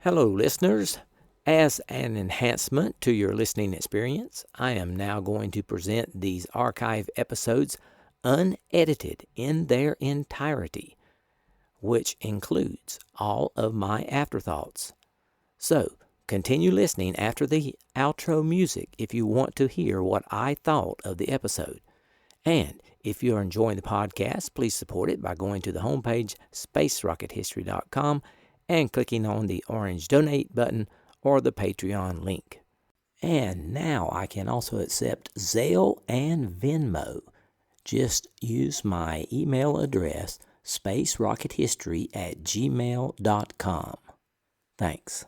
Hello, listeners. As an enhancement to your listening experience, I am now going to present these archive episodes unedited in their entirety, which includes all of my afterthoughts. So, continue listening after the outro music if you want to hear what I thought of the episode. And if you're enjoying the podcast, please support it by going to the homepage, spacerockethistory.com, and clicking on the orange donate button or the Patreon link. And now I can also accept Zelle and Venmo. Just use my email address, spacerockethistory@gmail.com. Thanks.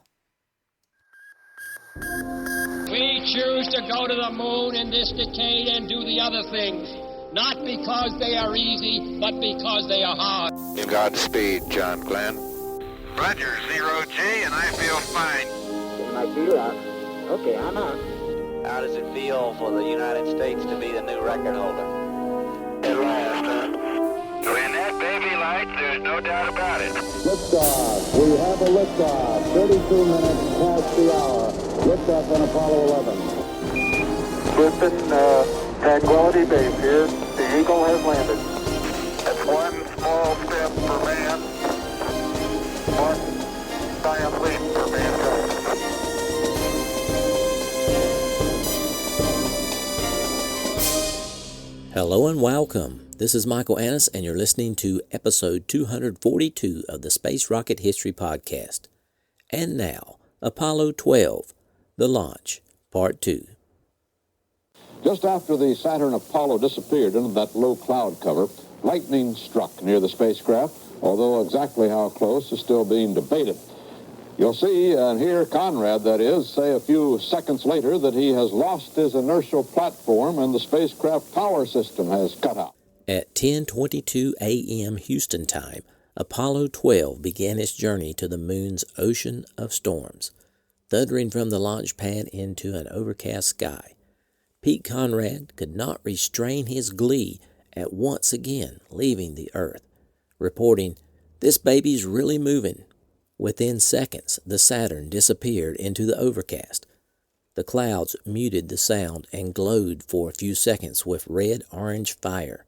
We choose to go to the moon in this decade and do the other things, not because they are easy, but because they are hard. Godspeed, John Glenn. Roger, 0G, and I feel fine. I feel okay, I'm on. How does it feel for the United States to be the new record holder? At last, huh? When that baby lights, there's no doubt about it. Liftoff. We have a liftoff. 32 minutes past the hour. Liftoff on Apollo 11. Listen, Tranquility Base here. The Eagle has landed. That's one small step for man, one giant leap for mankind. Hello and welcome. This is Michael Annis, and you're listening to episode 242 of the Space Rocket History Podcast. And now, Apollo 12, The Launch, Part 2. Just after the Saturn Apollo disappeared into that low cloud cover, lightning struck near the spacecraft, although exactly how close is still being debated. You'll see and hear Conrad, that is, say a few seconds later that he has lost his inertial platform and the spacecraft power system has cut out. At 10:22 a.m. Houston time, Apollo 12 began its journey to the moon's ocean of storms, thundering from the launch pad into an overcast sky. Pete Conrad could not restrain his glee at once again leaving the Earth, reporting, "This baby's really moving." Within seconds, the Saturn disappeared into the overcast. The clouds muted the sound and glowed for a few seconds with red-orange fire.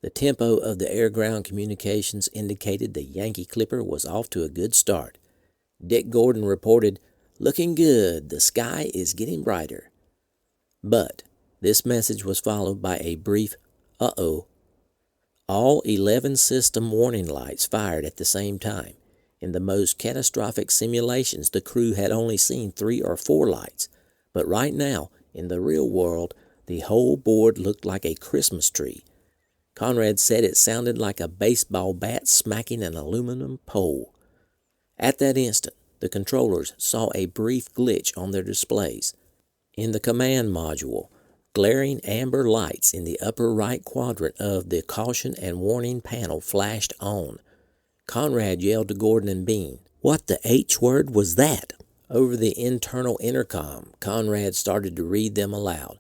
The tempo of the air-ground communications indicated the Yankee Clipper was off to a good start. Dick Gordon reported, "Looking good, the sky is getting brighter." But this message was followed by a brief, "uh-oh." All 11 system warning lights fired at the same time. In the most catastrophic simulations, the crew had only seen 3 or 4 lights, but right now, in the real world, the whole board looked like a Christmas tree. Conrad said it sounded like a baseball bat smacking an aluminum pole. At that instant, the controllers saw a brief glitch on their displays. In the command module, glaring amber lights in the upper right quadrant of the caution and warning panel flashed on. Conrad yelled to Gordon and Bean, "What the H word was that?" Over the internal intercom, Conrad started to read them aloud.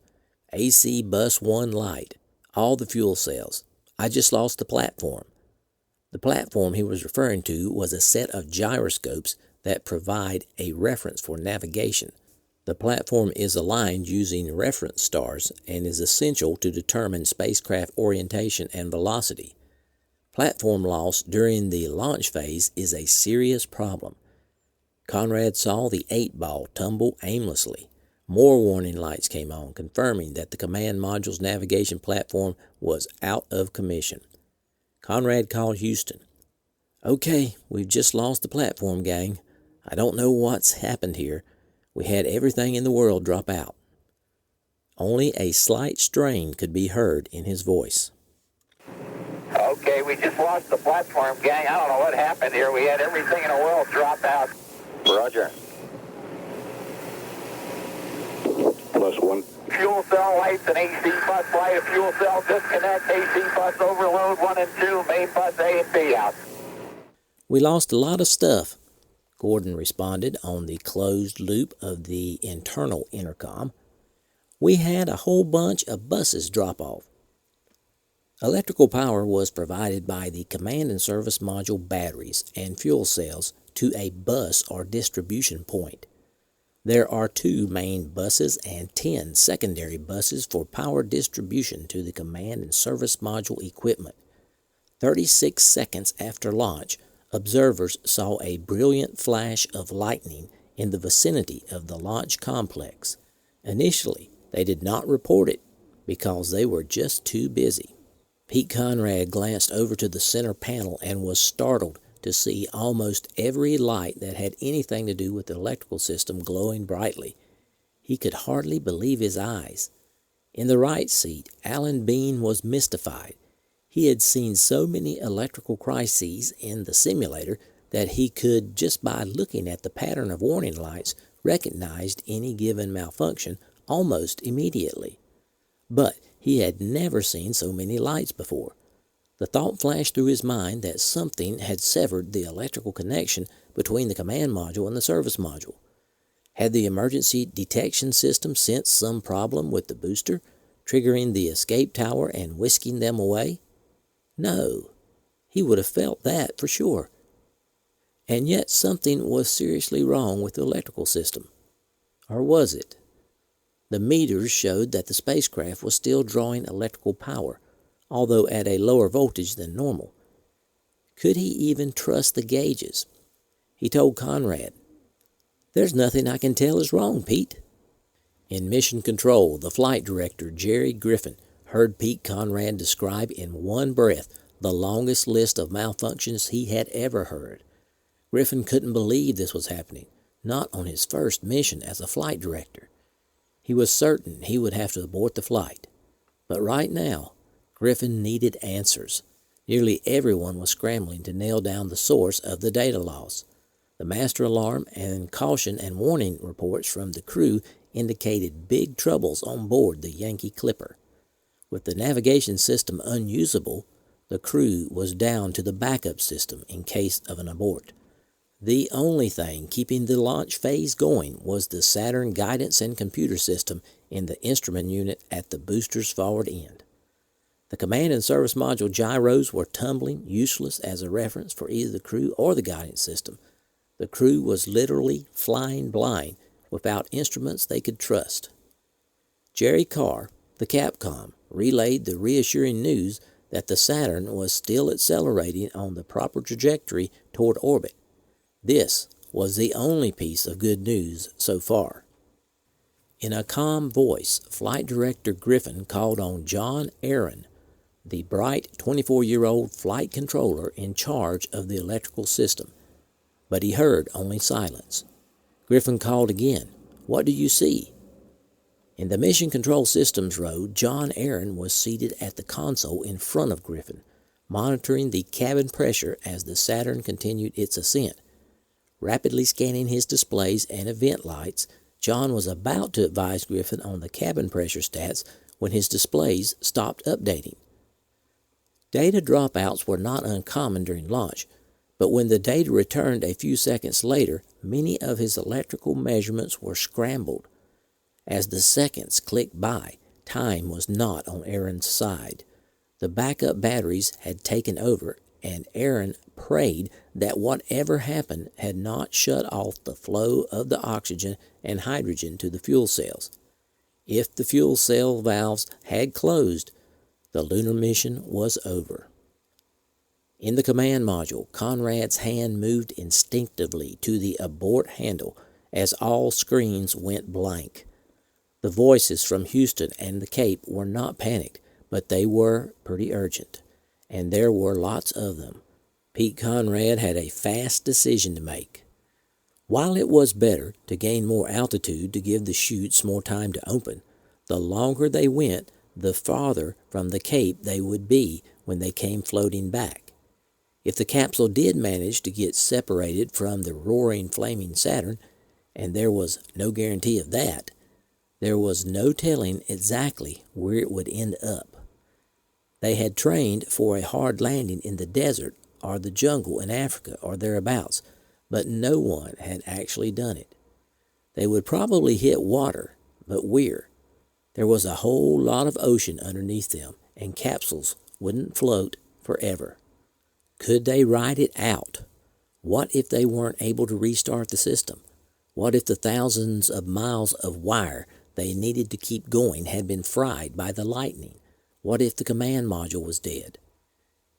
"AC bus 1 light. All the fuel cells. I just lost the platform." The platform he was referring to was a set of gyroscopes that provide a reference for navigation. The platform is aligned using reference stars and is essential to determine spacecraft orientation and velocity. Platform loss during the launch phase is a serious problem. Conrad saw the 8-ball tumble aimlessly. More warning lights came on, confirming that the command module's navigation platform was out of commission. Conrad called Houston. "Okay, we've just lost the platform, gang. I don't know what's happened here. We had everything in the world drop out." Only a slight strain could be heard in his voice. Okay, we just lost the platform, gang. I don't know what happened here. We had everything in the world drop out. Roger. +1. Fuel cell lights and AC bus light. Fuel cell disconnect. AC bus overload 1 and 2. Main bus A and B out. "We lost a lot of stuff," Gordon responded on the closed loop of the internal intercom. "We had a whole bunch of buses drop off." Electrical power was provided by the command and service module batteries and fuel cells to a bus or distribution point. There are 2 main buses and 10 secondary buses for power distribution to the command and service module equipment. 36 seconds after launch, observers saw a brilliant flash of lightning in the vicinity of the launch complex. Initially, they did not report it because they were just too busy. Pete Conrad glanced over to the center panel and was startled to see almost every light that had anything to do with the electrical system glowing brightly. He could hardly believe his eyes. In the right seat, Alan Bean was mystified. He had seen so many electrical crises in the simulator that he could, just by looking at the pattern of warning lights, recognize any given malfunction almost immediately. But he had never seen so many lights before. The thought flashed through his mind that something had severed the electrical connection between the command module and the service module. Had the emergency detection system sensed some problem with the booster, triggering the escape tower and whisking them away? No, he would have felt that for sure. And yet something was seriously wrong with the electrical system. Or was it? The meters showed that the spacecraft was still drawing electrical power, although at a lower voltage than normal. Could he even trust the gauges? He told Conrad, "There's nothing I can tell is wrong, Pete." In Mission Control, the flight director, Jerry Griffin, heard Pete Conrad describe in one breath the longest list of malfunctions he had ever heard. Griffin couldn't believe this was happening, not on his first mission as a flight director. He was certain he would have to abort the flight. But right now, Griffin needed answers. Nearly everyone was scrambling to nail down the source of the data loss. The master alarm and caution and warning reports from the crew indicated big troubles on board the Yankee Clipper. With the navigation system unusable, the crew was down to the backup system in case of an abort. The only thing keeping the launch phase going was the Saturn guidance and computer system in the instrument unit at the booster's forward end. The command and service module gyros were tumbling, useless as a reference for either the crew or the guidance system. The crew was literally flying blind without instruments they could trust. Jerry Carr, the Capcom, relayed the reassuring news that the Saturn was still accelerating on the proper trajectory toward orbit. This was the only piece of good news so far. In a calm voice, Flight Director Griffin called on John Aaron, the bright 24-year-old flight controller in charge of the electrical system. But he heard only silence. Griffin called again. "What do you see?" In the Mission Control Systems row, John Aaron was seated at the console in front of Griffin, monitoring the cabin pressure as the Saturn continued its ascent. Rapidly scanning his displays and event lights, John was about to advise Griffin on the cabin pressure stats when his displays stopped updating. Data dropouts were not uncommon during launch, but when the data returned a few seconds later, many of his electrical measurements were scrambled. As the seconds clicked by, time was not on Aaron's side. The backup batteries had taken over, and Aaron prayed that whatever happened had not shut off the flow of the oxygen and hydrogen to the fuel cells. If the fuel cell valves had closed, the lunar mission was over. In the command module, Conrad's hand moved instinctively to the abort handle as all screens went blank. The voices from Houston and the Cape were not panicked, but they were pretty urgent, and there were lots of them. Pete Conrad had a fast decision to make. While it was better to gain more altitude to give the chutes more time to open, the longer they went, the farther from the Cape they would be when they came floating back. If the capsule did manage to get separated from the roaring, flaming Saturn, and there was no guarantee of that, there was no telling exactly where it would end up. They had trained for a hard landing in the desert or the jungle in Africa or thereabouts, but no one had actually done it. They would probably hit water, but where? There was a whole lot of ocean underneath them, and capsules wouldn't float forever. Could they ride it out? What if they weren't able to restart the system? What if the thousands of miles of wire they needed to keep going had been fried by the lightning? What if the command module was dead?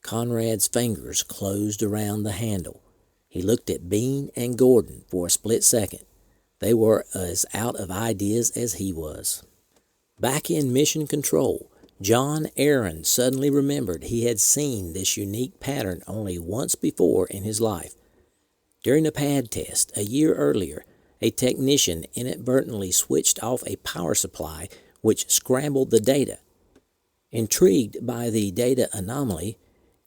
Conrad's fingers closed around the handle. He looked at Bean and Gordon for a split second. They were as out of ideas as he was. Back in Mission Control, John Aaron suddenly remembered he had seen this unique pattern only once before in his life. During a pad test a year earlier, a technician inadvertently switched off a power supply which scrambled the data. Intrigued by the data anomaly,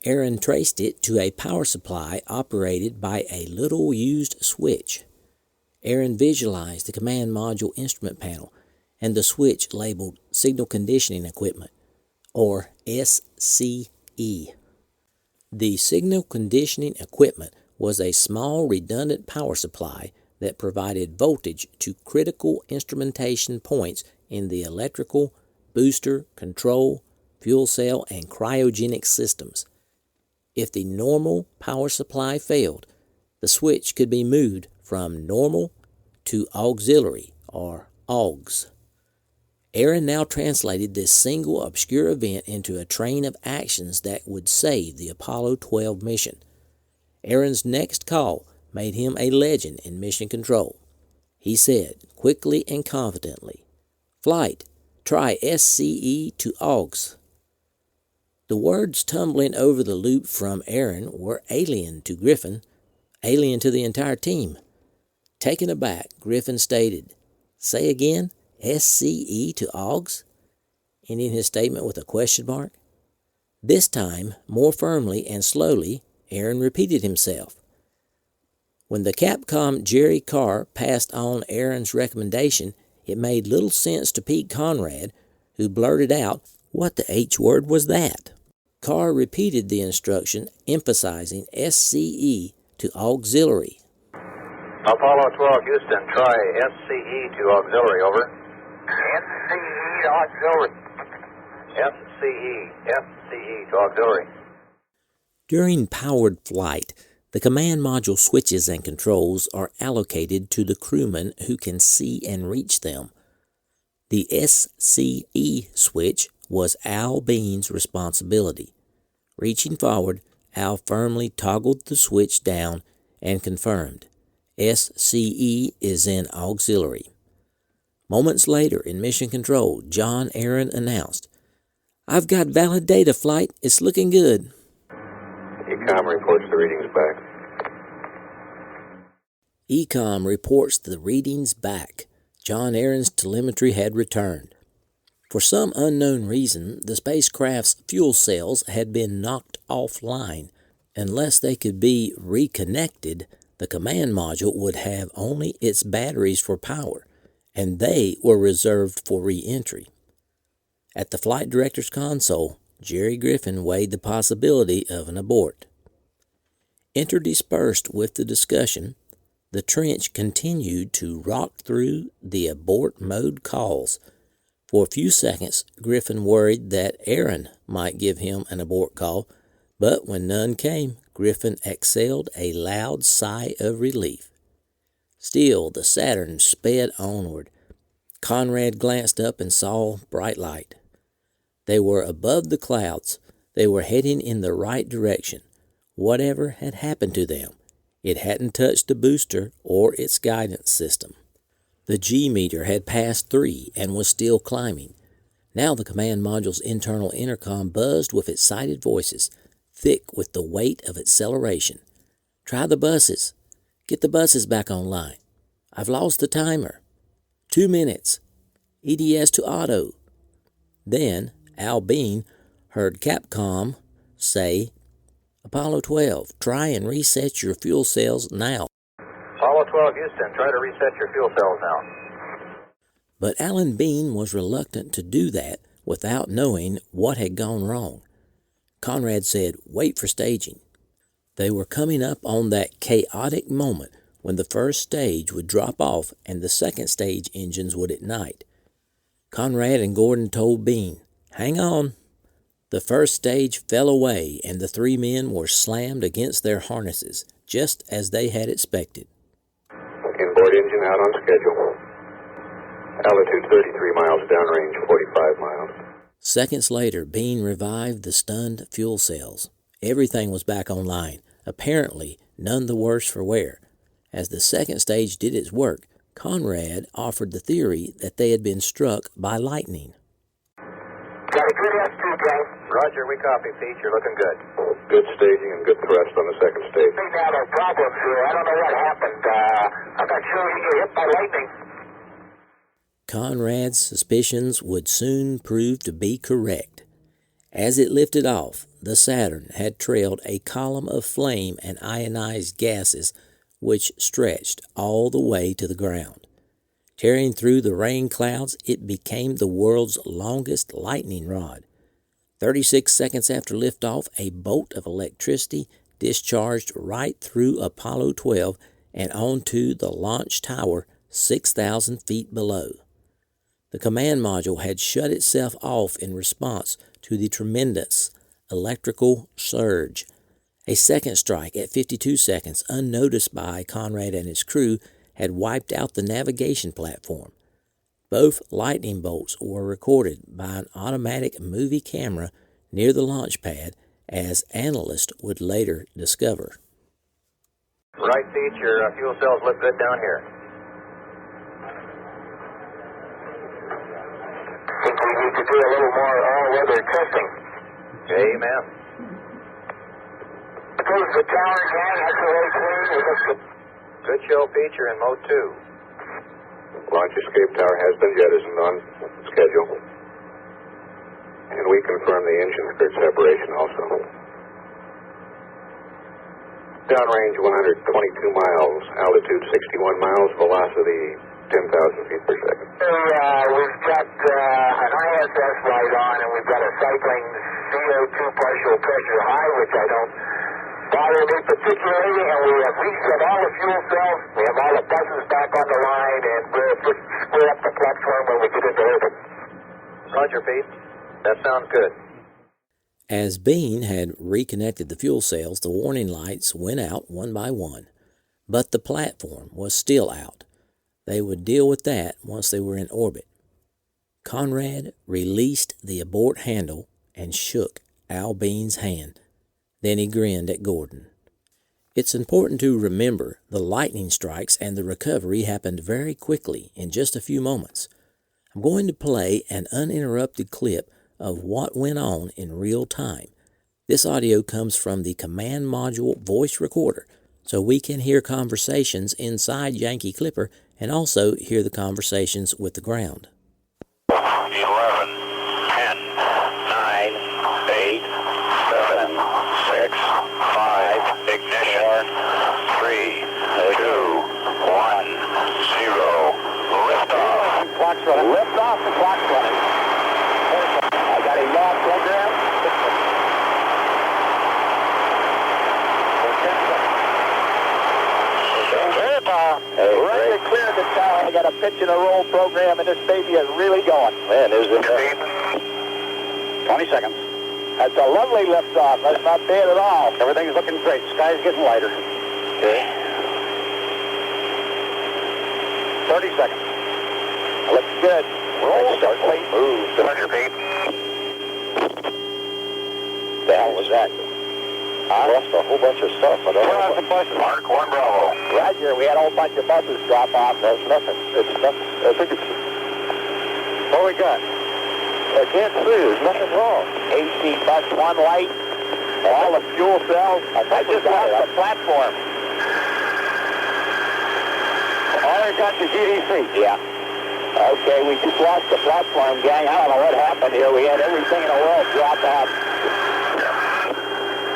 Aaron traced it to a power supply operated by a little used switch. Aaron visualized the command module instrument panel and the switch labeled Signal Conditioning Equipment, or SCE. The Signal Conditioning Equipment was a small redundant power supply that provided voltage to critical instrumentation points in the electrical, booster, control, fuel cell, and cryogenic systems. If the normal power supply failed, the switch could be moved from normal to auxiliary, or AUX. Aaron now translated this single obscure event into a train of actions that would save the Apollo 12 mission. Aaron's next call made him a legend in Mission Control. He said, quickly and confidently, "Flight, try SCE to AUX." The words tumbling over the loop from Aaron were alien to Griffin, alien to the entire team. Taken aback, Griffin stated, "Say again, SCE to AUX?" ending his statement with a question mark. This time, more firmly and slowly, Aaron repeated himself. When the Capcom Jerry Carr passed on Aaron's recommendation, it made little sense to Pete Conrad, who blurted out, "What the H word was that?" Carr repeated the instruction, emphasizing SCE to auxiliary. Apollo 12, Houston, try SCE to auxiliary, over. SCE to auxiliary. SCE to auxiliary. During powered flight, the command module switches and controls are allocated to the crewmen who can see and reach them. The SCE switch was Al Bean's responsibility. Reaching forward, Al firmly toggled the switch down and confirmed, SCE is in auxiliary. Moments later, in Mission Control, John Aaron announced, "I've got valid data, flight. It's looking good." EECOM reports the readings back. EECOM reports the readings back. John Aaron's telemetry had returned. For some unknown reason, the spacecraft's fuel cells had been knocked offline. Unless they could be reconnected, the command module would have only its batteries for power, and they were reserved for re-entry. At the flight director's console, Jerry Griffin weighed the possibility of an abort. Interdispersed with the discussion, the trench continued to rock through the abort mode calls. For a few seconds, Griffin worried that Aaron might give him an abort call, but when none came, Griffin exhaled a loud sigh of relief. Still, the Saturn sped onward. Conrad glanced up and saw bright light. They were above the clouds. They were heading in the right direction. Whatever had happened to them, it hadn't touched the booster or its guidance system. The G-meter had passed 3 and was still climbing. Now the command module's internal intercom buzzed with excited voices, thick with the weight of acceleration. "Try the buses. Get the buses back online. I've lost the timer. 2 minutes. EDS to auto." Then Al Bean heard Capcom say, "Apollo 12, try and reset your fuel cells now." Apollo 12, Houston, try to reset your fuel cells now. But Alan Bean was reluctant to do that without knowing what had gone wrong. Conrad said, "Wait for staging." They were coming up on that chaotic moment when the first stage would drop off and the second stage engines would ignite. Conrad and Gordon told Bean, "Hang on." The first stage fell away, and the three men were slammed against their harnesses, just as they had expected. Inboard engine out on schedule. Altitude 33 miles, downrange 45 miles. Seconds later, Bean revived the stunned fuel cells. Everything was back online, apparently none the worse for wear. As the second stage did its work, Conrad offered the theory that they had been struck by lightning. Got a good S2, Joe. Roger, we copy, Pete. You're looking good. Good staging and good thrust on the second stage. We've had our problems here. I don't know what happened. I'm not sure he got hit by lightning. Conrad's suspicions would soon prove to be correct. As it lifted off, the Saturn had trailed a column of flame and ionized gases which stretched all the way to the ground. Tearing through the rain clouds, it became the world's longest lightning rod. 36 seconds after liftoff, a bolt of electricity discharged right through Apollo 12 and onto the launch tower 6,000 feet below. The command module had shut itself off in response to the tremendous electrical surge. A second strike at 52 seconds, unnoticed by Conrad and his crew, had wiped out the navigation platform. Both lightning bolts were recorded by an automatic movie camera near the launch pad, as analysts would later discover. Right, Pete. Your fuel cells look good down here. I think we need to do a little more all-weather testing. Amen. Goes the tower gang, SOA clean. We look good. Good show, Pete. You're in mode 2. Launch escape tower has been jettisoned on schedule. And we confirm the engine skirt separation also. Downrange 122 miles, altitude 61 miles, velocity 10,000 feet per second. We've got an ISS light on, and we've got a cycling CO2 partial pressure high, which I don't bother me particularly, and we have reset all the fuel cells. We have all the buses back on the line, and we'll just square up the platform when we get into orbit. Roger, Pete. That sounds good. As Bean had reconnected the fuel cells, the warning lights went out one by one, but the platform was still out. They would deal with that once they were in orbit. Conrad released the abort handle and shook Al Bean's hand. Then he grinned at Gordon. It's important to remember the lightning strikes and the recovery happened very quickly in just a few moments. I'm going to play an uninterrupted clip of what went on in real time. This audio comes from the command module voice recorder, so we can hear conversations inside Yankee Clipper and also hear the conversations with the ground. 11, 10, 9, 8, 7, 6, 5, ignition, 3, 2, 1, 0, liftoff. Clock's running. Liftoff, the clock's running. I got a yaw program. Right to clear the tower. I got a pitch and a roll program, and this baby is really going. Man, is it? 20 seconds. That's a lovely liftoff. That's not bad at all. Everything's looking great. Sky's getting lighter. Okay. 30 seconds. Looks good. Roll start late. Move. 100 feet. The hell was that? I lost a whole bunch of stuff. I don't know. The buses. Mark 1 Bravo. Roger. We had a whole bunch of buses drop off. That's nothing. It's nothing. I think it's... What we got? I can't see. There's nothing wrong. AC bus 1 light. All the fuel cells. I just lost the platform. All I got is GDC. Yeah. Okay, we just lost the platform, gang. I don't know what happened here. We had everything in the world drop out.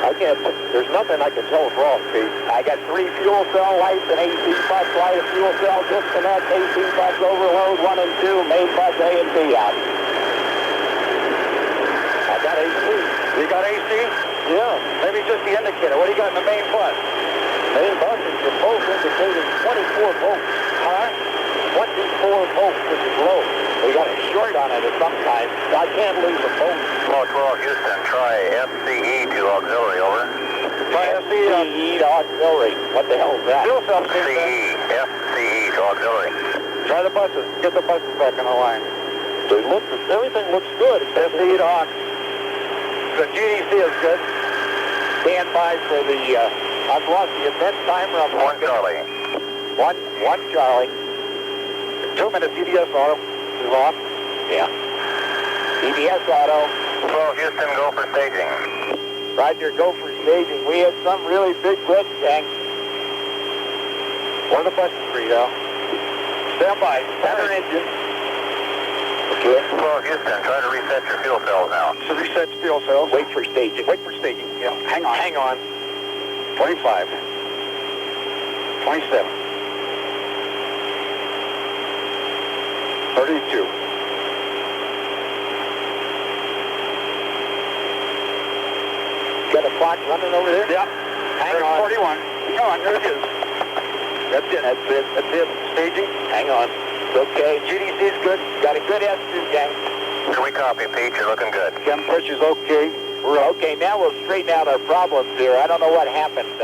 I can't, there's nothing I can tell is wrong, Pete. I got 3 fuel cell lights, an AC bus light, a fuel cell disconnect, AC bus overload 1 and 2, main bus A and B out. I got AC. You got AC? Yeah. Maybe just the indicator. What do you got in the main bus? Main bus is both indicating 24 volts. Huh? 24 volts, which is low. We got a short on it of some kind. I can't lose a boat. Apollo 12 Houston, try FCE to auxiliary, over. Try FCE to auxiliary. What the hell is that? Fuel cell FCE to auxiliary. Try the buses. Get the buses back on the line. Everything looks good. FCE to aux. The GDC is good. Stand by for the, I've lost the event timer. I'm One Charlie. One Charlie. 2 minutes, CBS auto is off. Yeah. CBS auto. 12 Houston, go for staging. Roger, go for staging. We had some really big red tanks. One of the buses for you, Al. Stand by. Center engine. Okay. 12 Houston, try to reset your fuel cells now. So reset the fuel cells. Wait for staging. Wait for staging. Yeah. Hang on. Hang on. 25. 27. 32. Got a clock running over there? Yeah. Hang on. 41. Come on, there it is. That's it. That's it. That's it. Staging. Hang on. Okay. GDC's good. Got a good S2 gang. Can we copy, Pete? You're looking good. Chem pressure's okay. We're okay. Now we'll straighten out our problems here. I don't know what happened.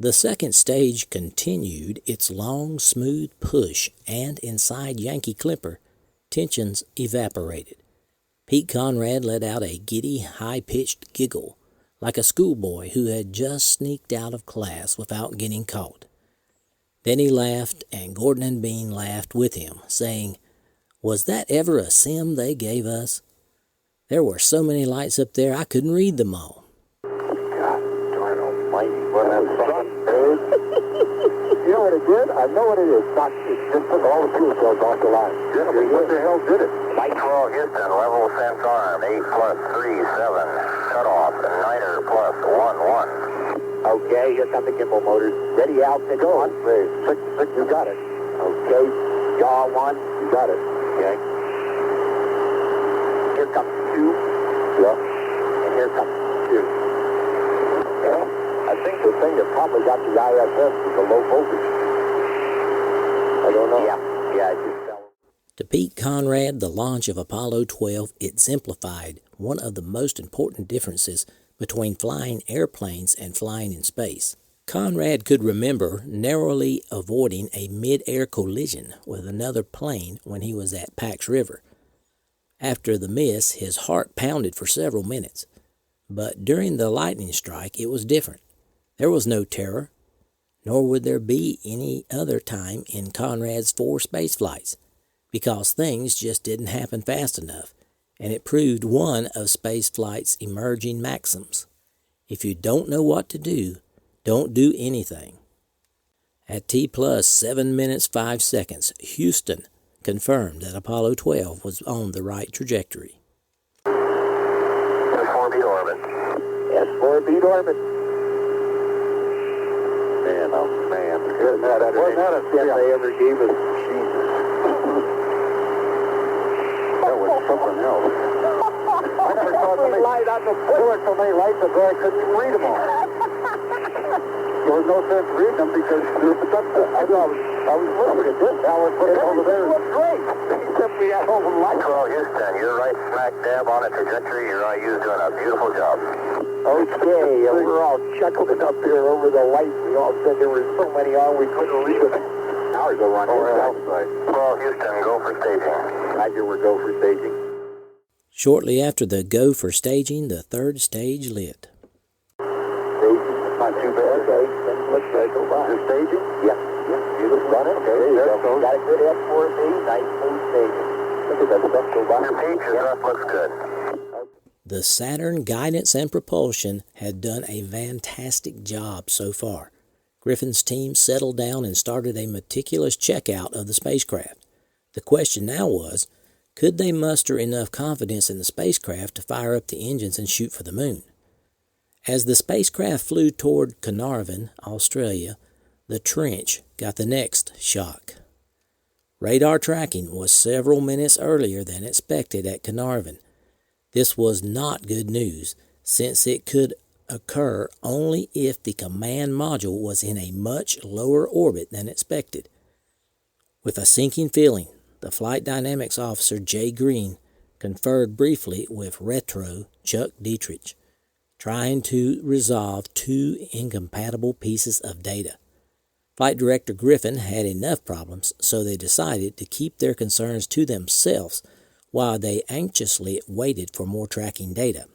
The second stage continued its long, smooth push, and inside Yankee Clipper, tensions evaporated. Pete Conrad let out a giddy, high-pitched giggle, like a schoolboy who had just sneaked out of class without getting caught. Then he laughed, and Gordon and Bean laughed with him, saying, "Was that ever a sim they gave us? There were so many lights up there I couldn't read them all." Darn almighty. What a son, You know what it did? I know what it is. It just took all the fuel cells off the line. What the hell did it? 12 Houston, level sense arm, 8 plus 3, 7. Cut off, and Niner plus 1, 1. Okay, here come the gimbal motors. Ready, Al, pick on. Six, you got it. Okay, yaw one. You got it. Okay. Here comes 2. Yeah. And here comes 2. Well, I think the thing that probably got the ISS was the low voltage. I don't know. Yeah, I just fell. To Pete Conrad, the launch of Apollo 12 exemplified one of the most important differences between flying airplanes and flying in space. Conrad could remember narrowly avoiding a mid-air collision with another plane when he was at Pax River. After the miss, his heart pounded for several minutes. But during the lightning strike, it was different. There was no terror, nor would there be any other time in Conrad's 4 space flights, because things just didn't happen fast enough, and it proved one of spaceflight's emerging maxims. If you don't know what to do, don't do anything. At T plus 7 minutes 5 seconds, Houston confirmed that Apollo 12 was on the right trajectory. S4B orbit. S4B orbit. Man, oh man. Wasn't that a tip they ever gave us? Jesus. That was something else. I never saw so many light on the there were so many lights up there I couldn't even read them all. There was no sense reading them because I was looking at this. Now we're putting it over there. It looked great. Except we had all the lights. 12 Houston, you're right smack dab on a trajectory. Your IU's doing a beautiful job. Okay, we're all chuckling up here over the lights. We all said there were so many on we couldn't read them. Hours will run outside. 12 Houston, go for staging. Roger, we're go for staging. Shortly after the go for staging, the third stage lit. Staging, not too bad. Okay, then let's go by. The staging? Yeah. You look on it. Okay, there you go. Got a good S4B, nice smooth staging. Look at that stuff go by. Your Pete, your stuff looks good. The Saturn Guidance and Propulsion had done a fantastic job so far. Griffin's team settled down and started a meticulous checkout of the spacecraft. The question now was, could they muster enough confidence in the spacecraft to fire up the engines and shoot for the moon? As the spacecraft flew toward Carnarvon, Australia, the trench got the next shock. Radar tracking was several minutes earlier than expected at Carnarvon. This was not good news, since it could occur only if the command module was in a much lower orbit than expected. With a sinking feeling, the Flight Dynamics Officer Jay Green conferred briefly with Retro Chuck Dietrich, trying to resolve two incompatible pieces of data. Flight Director Griffin had enough problems, so they decided to keep their concerns to themselves while they anxiously waited for more tracking data.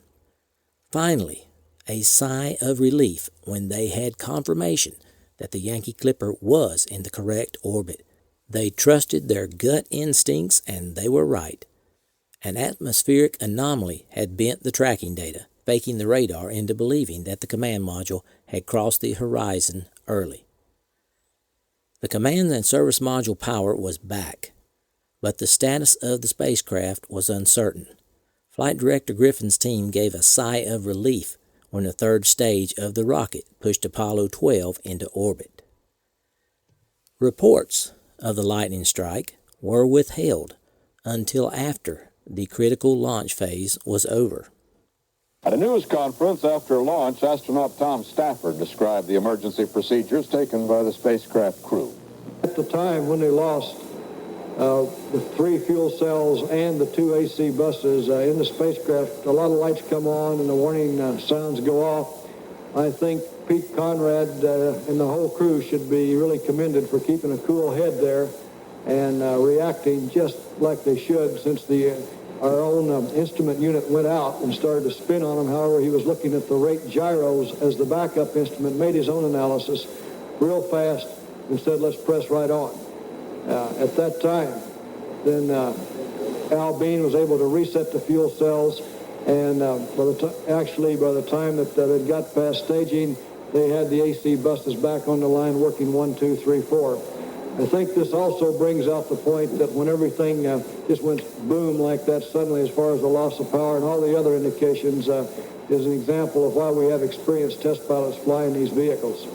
Finally, a sigh of relief when they had confirmation that the Yankee Clipper was in the correct orbit. They trusted their gut instincts, and they were right. An atmospheric anomaly had bent the tracking data, faking the radar into believing that the command module had crossed the horizon early. The command and service module power was back, but the status of the spacecraft was uncertain. Flight Director Griffin's team gave a sigh of relief when the third stage of the rocket pushed Apollo 12 into orbit. Reports of the lightning strike were withheld until after the critical launch phase was over. At a news conference after launch, astronaut Tom Stafford described the emergency procedures taken by the spacecraft crew. At the time when they lost the 3 fuel cells and the 2 AC buses in the spacecraft, a lot of lights come on and the warning sounds go off. I think Pete Conrad and the whole crew should be really commended for keeping a cool head there and reacting just like they should, since our own instrument unit went out and started to spin on him. However, he was looking at the rate gyros as the backup instrument, made his own analysis real fast and said, let's press right on. At that time, then Al Bean was able to reset the fuel cells, and by the time that it got past staging, they had the AC buses back on the line working 1, 2, 3, 4. I think this also brings out the point that when everything just went boom like that suddenly, as far as the loss of power and all the other indications, is an example of why we have experienced test pilots flying these vehicles.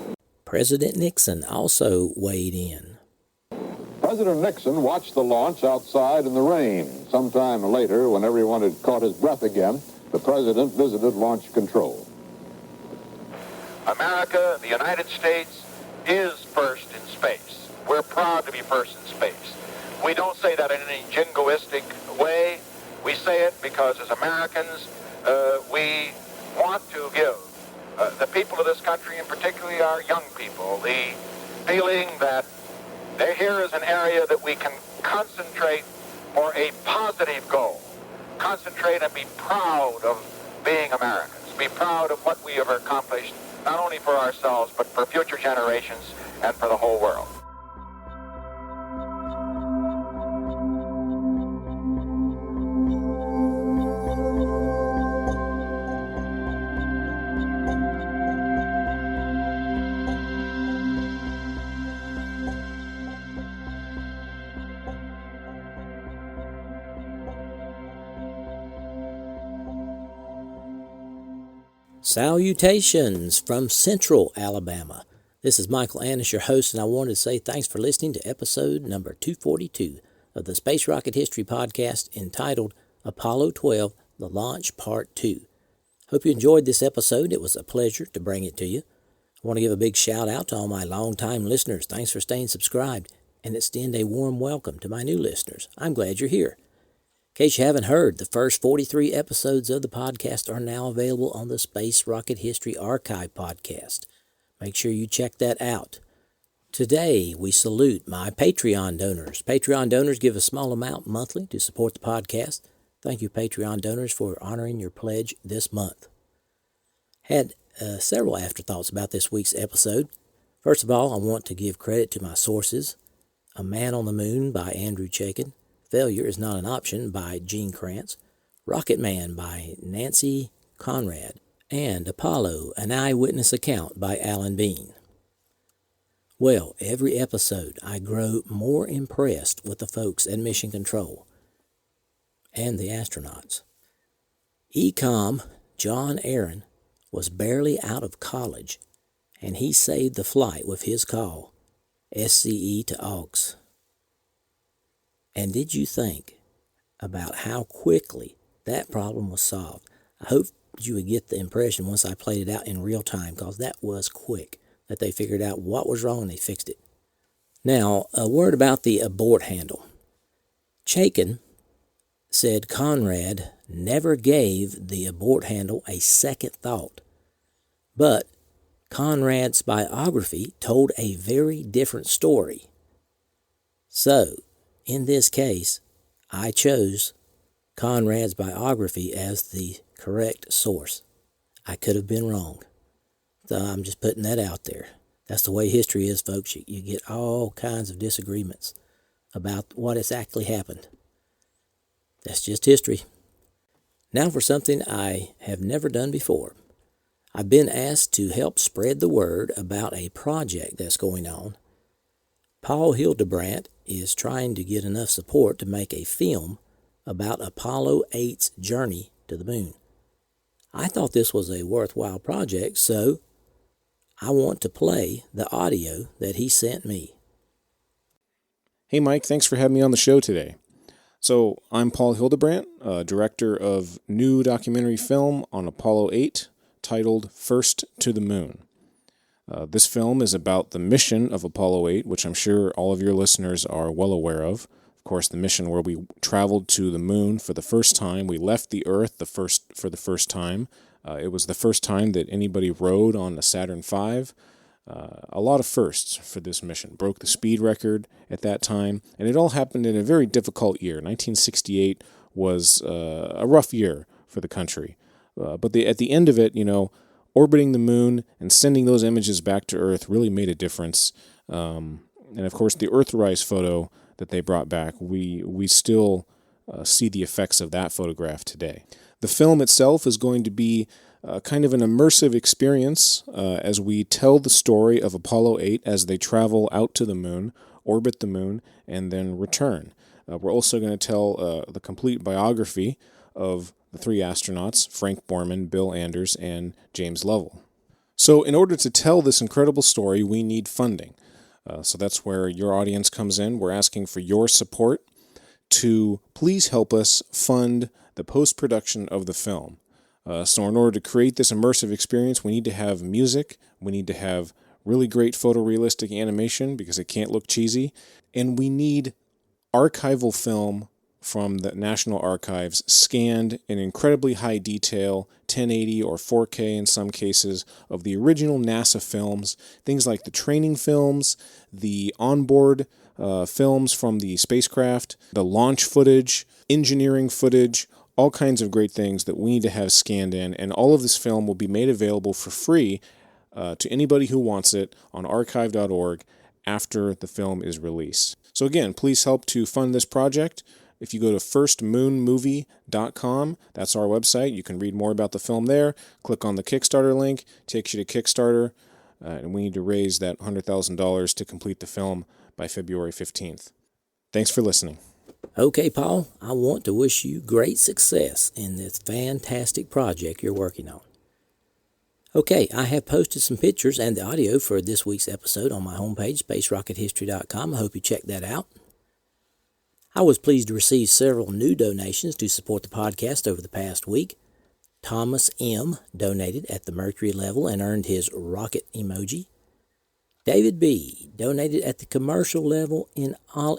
President Nixon also weighed in. President Nixon watched the launch outside in the rain. Sometime later, when everyone had caught his breath again, the president visited launch control. America, the United States, is first in space. We're proud to be first in space. We don't say that in any jingoistic way. We say it because as Americans, we want to give the people of this country, and particularly our young people, the feeling that here is an area that we can concentrate for a positive goal. Concentrate and be proud of being Americans. Be proud of what we have accomplished, not only for ourselves, but for future generations and for the whole world. Salutations from Central Alabama. This is Michael Annis, your host, and I wanted to say thanks for listening to episode number 242 of the Space Rocket History Podcast entitled Apollo 12, The Launch Part 2. Hope you enjoyed this episode. It was a pleasure to bring it to you. I want to give a big shout out to all my longtime listeners. Thanks for staying subscribed, and extend a warm welcome to my new listeners. I'm glad you're here. In case you haven't heard, the first 43 episodes of the podcast are now available on the Space Rocket History Archive podcast. Make sure you check that out. Today, we salute my Patreon donors. Patreon donors give a small amount monthly to support the podcast. Thank you, Patreon donors, for honoring your pledge this month. Had several afterthoughts about this week's episode. First of all, I want to give credit to my sources. A Man on the Moon by Andrew Chaikin. Failure is Not an Option by Gene Kranz, Rocket Man by Nancy Conrad, and Apollo, An Eyewitness Account by Alan Bean. Well, every episode I grow more impressed with the folks at Mission Control and the astronauts. EECOM John Aaron was barely out of college, and he saved the flight with his call, SCE to AUX. And did you think about how quickly that problem was solved? I hope you would get the impression once I played it out in real time, because that was quick, that they figured out what was wrong and they fixed it. Now, a word about the abort handle. Chaikin said Conrad never gave the abort handle a second thought, but Conrad's biography told a very different story. So, in this case, I chose Conrad's biography as the correct source. I could have been wrong. So I'm just putting that out there. That's the way history is, folks. You get all kinds of disagreements about what has actually happened. That's just history. Now for something I have never done before. I've been asked to help spread the word about a project that's going on. Paul Hildebrandt is trying to get enough support to make a film about Apollo 8's journey to the moon. I thought this was a worthwhile project, so I want to play the audio that he sent me. Hey Mike, thanks for having me on the show today. So I'm Paul Hildebrandt, director of new documentary film on Apollo 8 titled First to the Moon. This film is about the mission of Apollo 8, which I'm sure all of your listeners are well aware of. Of course, the mission where we traveled to the moon for the first time. We left the Earth for the first time. It was the first time that anybody rode on a Saturn V. A lot of firsts for this mission. Broke the speed record at that time, and it all happened in a very difficult year. 1968 was a rough year for the country. But at the end of it, orbiting the moon and sending those images back to Earth really made a difference. And of course, the Earthrise photo that they brought back, we still see the effects of that photograph today. The film itself is going to be kind of an immersive experience as we tell the story of Apollo 8 as they travel out to the moon, orbit the moon, and then return. We're also going to tell the complete biography of the three astronauts, Frank Borman, Bill Anders, and James Lovell. So in order to tell this incredible story, we need funding. So that's where your audience comes in. We're asking for your support to please help us fund the post-production of the film. So in order to create this immersive experience, we need to have music, we need to have really great photorealistic animation because it can't look cheesy, and we need archival film from the National Archives scanned in incredibly high detail, 1080 or 4K in some cases, of the original NASA films, things like the training films, the onboard films from the spacecraft, the launch footage, engineering footage, all kinds of great things that we need to have scanned in, and all of this film will be made available for free to anybody who wants it on archive.org after the film is released. So again, please help to fund this project. If you go to firstmoonmovie.com, that's our website. You can read more about the film there. Click on the Kickstarter link, takes you to Kickstarter, and we need to raise that $100,000 to complete the film by February 15th. Thanks for listening. Okay, Paul, I want to wish you great success in this fantastic project you're working on. Okay, I have posted some pictures and the audio for this week's episode on my homepage, spacerockethistory.com. I hope you check that out. I was pleased to receive several new donations to support the podcast over the past week. Thomas M. donated at the Mercury level and earned his rocket emoji. David B. donated at the commercial level in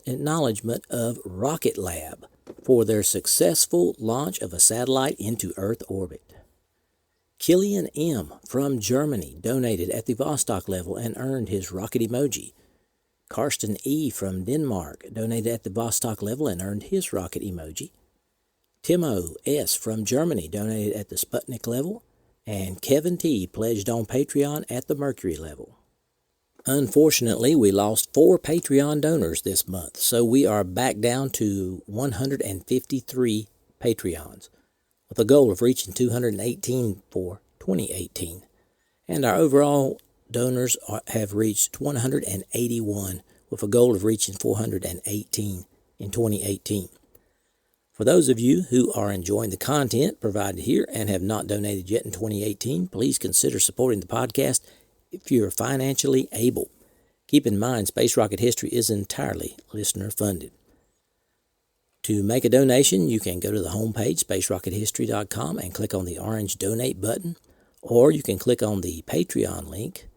acknowledgement of Rocket Lab for their successful launch of a satellite into Earth orbit. Killian M. from Germany donated at the Vostok level and earned his rocket emoji. Karsten E. from Denmark donated at the Vostok level and earned his rocket emoji. Timo S. from Germany donated at the Sputnik level, and Kevin T. pledged on Patreon at the Mercury level. Unfortunately, we lost 4 Patreon donors this month, so we are back down to 153 Patreons, with a goal of reaching 218 for 2018. And our overall donors have reached 181, with a goal of reaching 418 in 2018. For those of you who are enjoying the content provided here and have not donated yet in 2018, please consider supporting the podcast if you're financially able. Keep in mind, Space Rocket History is entirely listener-funded. To make a donation, you can go to the homepage, spacerockethistory.com, and click on the orange Donate button, or you can click on the Patreon link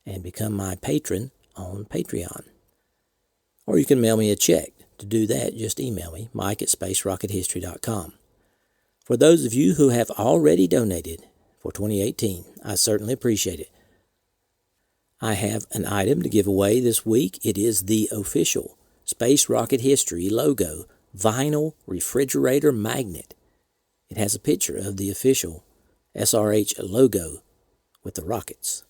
and become my patron on Patreon. Or you can mail me a check To do that, just email me, mike@spacerockethistory.com. For those of you who have already donated for 2018, I certainly appreciate it. I have an item to give away this week. It is the official Space Rocket History logo vinyl refrigerator magnet. It has a picture of the official SRH logo with the rockets.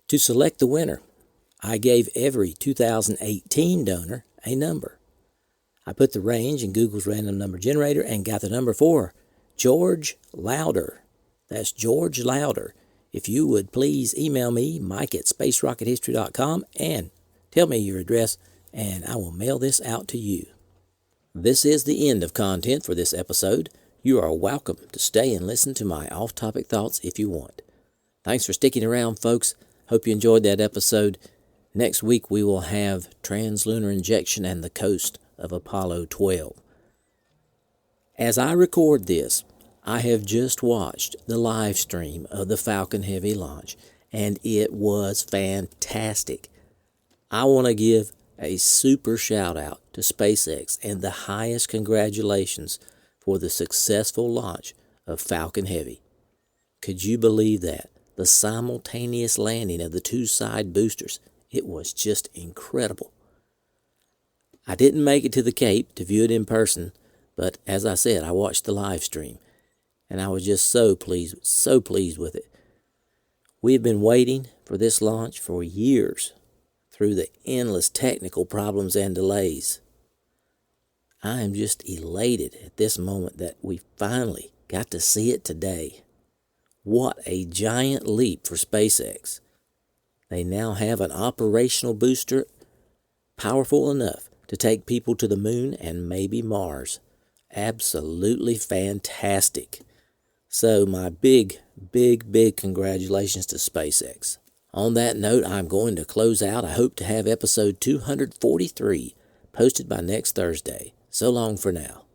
To select the winner, I gave every 2018 donor a number. I put the range in Google's random number generator and got the number for George Lauder. That's George Lauder. If you would please email me, mike@spacerockethistory.com, and tell me your address, and I will mail this out to you. This is the end of content for this episode. You are welcome to stay and listen to my off-topic thoughts if you want. Thanks for sticking around, folks. Hope you enjoyed that episode. Next week we will have translunar injection and the coast of Apollo 12. As I record this, I have just watched the live stream of the Falcon Heavy launch, and it was fantastic. I want to give a super shout out to SpaceX and the highest congratulations for the successful launch of Falcon Heavy. Could you believe that? The simultaneous landing of the two side boosters. It was just incredible. I didn't make it to the Cape to view it in person, but as I said, I watched the live stream, and I was just so pleased with it. We have been waiting for this launch for years through the endless technical problems and delays. I am just elated at this moment that we finally got to see it today. What a giant leap for SpaceX. They now have an operational booster powerful enough to take people to the moon and maybe Mars. Absolutely fantastic. So my big congratulations to SpaceX. On that note, I'm going to close out. I hope to have episode 243 posted by next Thursday. So long for now.